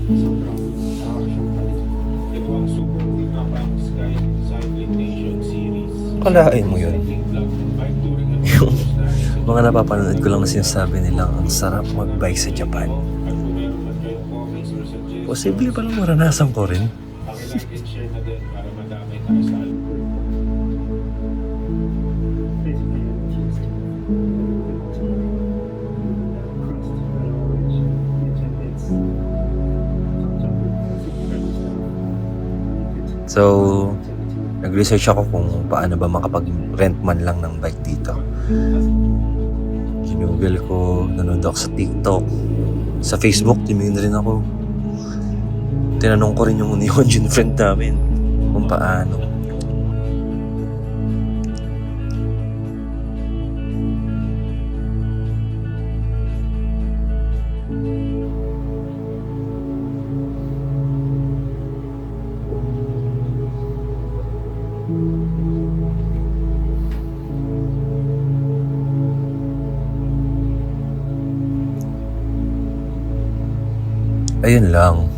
Sobrang siyang palit. Ito ang super ultra pump sky cycling nation series. Kalain mo yun. Bike touring and Yung motorcycle. mga napapanood ko lang na sinasabi nilang ang sarap magbike sa Japan. At kung meron man kayong comments or suggestions, Posible palang maranasan ko rin. pakilike and share na din para madamay tayo sa So, nag-research ako kung paano ba makapag-rent man lang ng bike dito. Ginugol ko, nanood ako sa TikTok. Sa Facebook, tumingin rin ako. Tinanong ko rin yung Hyunjin friend namin kung paano. Ayun lang.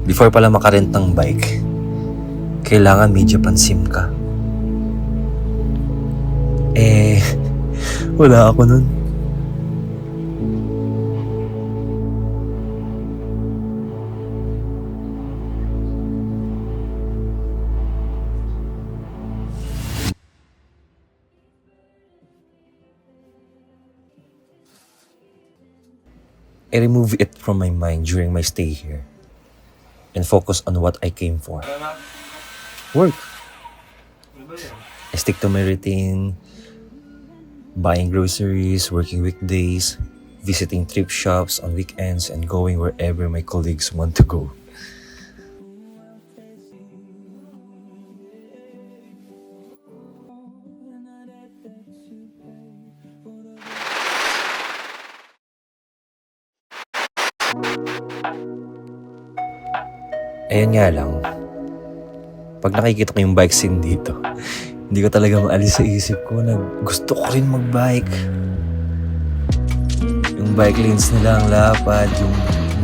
Before pala makarent ng bike, kailangan may Japan SIM ka. Wala ako nun. I remove it from my mind during my stay here and focus on what I came for. Work. I stick to my routine, buying groceries, working weekdays, visiting thrift shops on weekends, and going wherever my colleagues want to go. Ayan nga lang, pag nakikita ko yung bike scene dito, hindi ko talaga maalis sa isip ko na gusto ko rin magbike. Yung bike lanes nila ang lapad, yung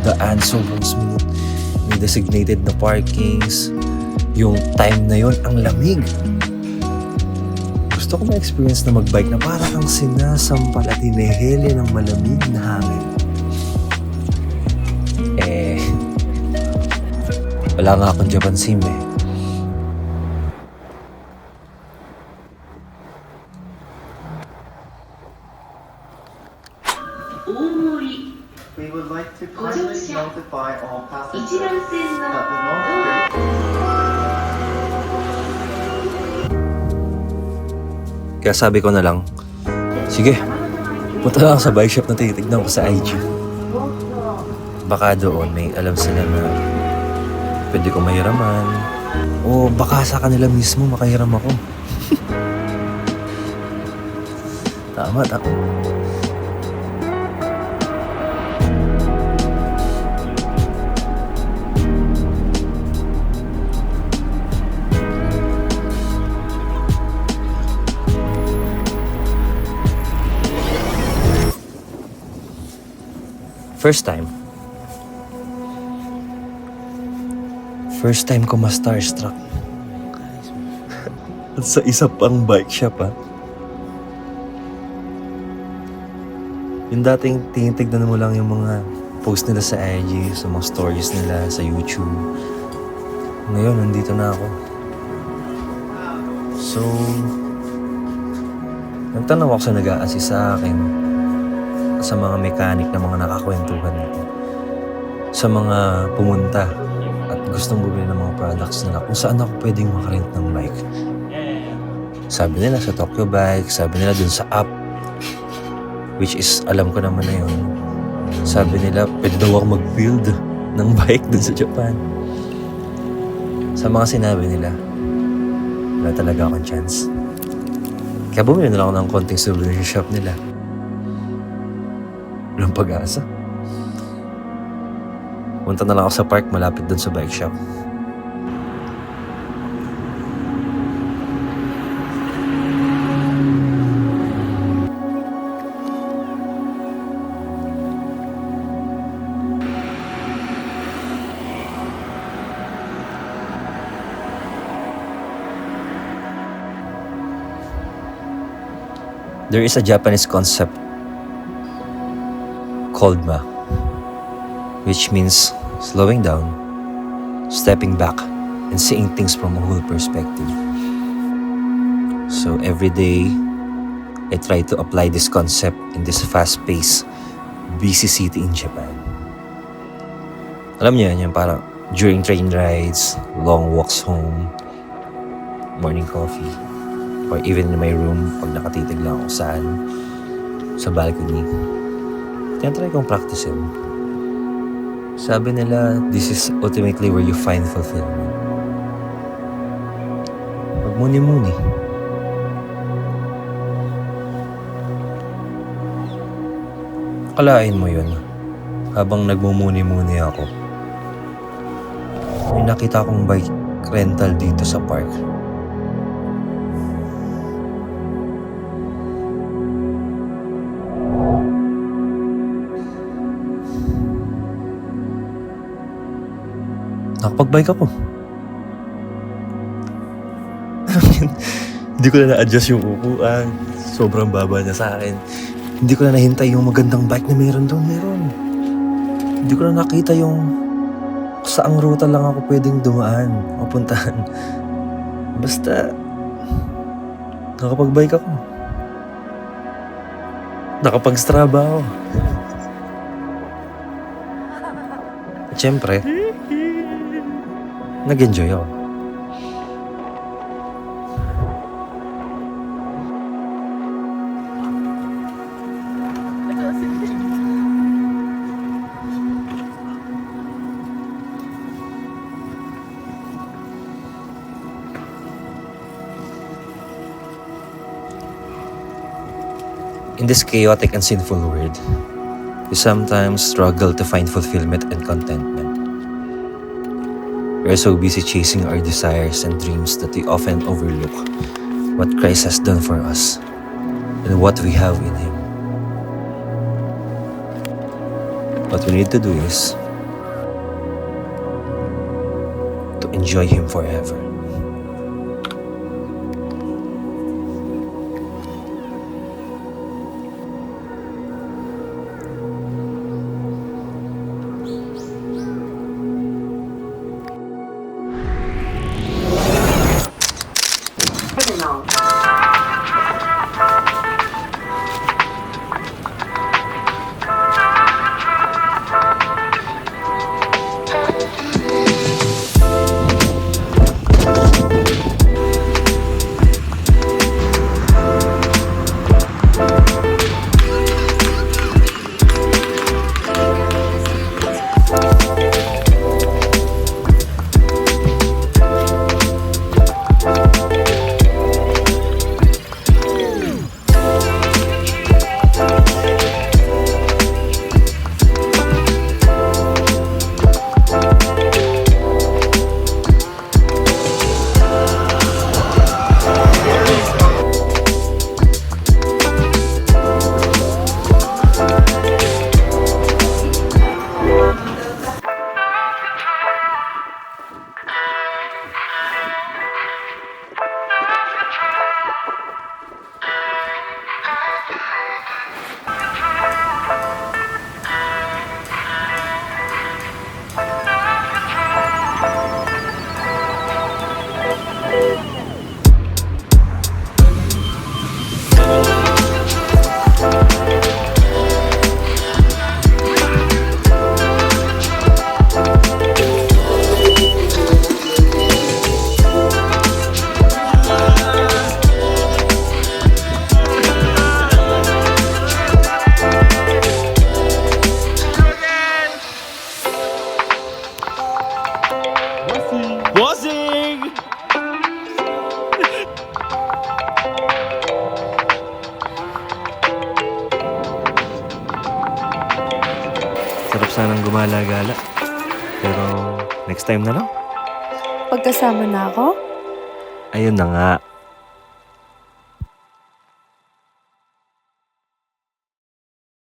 daan sobrang smooth, may designated na parkings, yung time na yon ang lamig. Gusto ko ma-experience na magbike na para kang sinasampal at hinihili ng malamig na hangin. Wala nga akong Japan SIM eh. We would like to kindly notify all passengers that the North Gate Kaya sabi ko na lang, sige, punta lang sa bike shop na tinitignan ko sa IG. Baka doon may alam sila na pwede ko mahiraman. O baka sa kanila mismo makahiram ako. Tama. First time ko ma-starstruck. At sa isa pang bike shop ha. Yung dating tinitignan mo lang yung mga post nila sa IG, sa mga stories nila, sa YouTube. Ngayon, nandito na ako. So, nagtanong ako sa nag-a-assist sa akin, sa mga mechanic na mga nakakwentuhan nito, sa mga pumunta at gustong bumili ng mga products nila kung saan ako pwedeng makarent ng bike. Sabi nila sa Tokyo Bike, sabi nila dun sa app, which is alam ko naman na yun. Sabi nila pwede daw ako mag-build ng bike dun sa Japan. Sa mga sinabi nila, wala talaga akong chance. Kaya bumili na lang ako ng konting souvenir shop nila. Walang pag-asa. Punta na lang ako sa park malapit dun sa bike shop. There is a Japanese concept called ma, which means slowing down, stepping back, and seeing things from a whole perspective. So every day, I try to apply this concept in this fast-paced, busy city in Japan. Alam niyo yan, yung parang during train rides, long walks home, morning coffee, or even in my room, pag nakatitig lang ako sa balcony. Tinatry kong practicein. Sabi nila, this is ultimately where you find fulfillment. Magmuni-muni. Akalain mo yun, habang nagmumuni-muni ako, may nakita akong bike rental dito sa park. Nakapag-bike ako. Hindi ko na na-adjust yung upuan. Sobrang baba niya sa akin. Hindi ko na nahintay yung magandang bike na meron doon. Hindi ko na nakita yung saang ruta lang ako pwedeng dumaan o puntahan. Basta, nakapag-bike ako. Nakapag-Strava ako. At syempre, nag-enjoy ako. In this chaotic and sinful world, we sometimes struggle to find fulfillment and contentment. We are so busy chasing our desires and dreams that we often overlook what Christ has done for us and what we have in Him. What we need to do is to enjoy Him forever. Bossing! Sarap sanang gumala-gala. Pero next time na lang. Pagkasama na ako? Ayun na nga.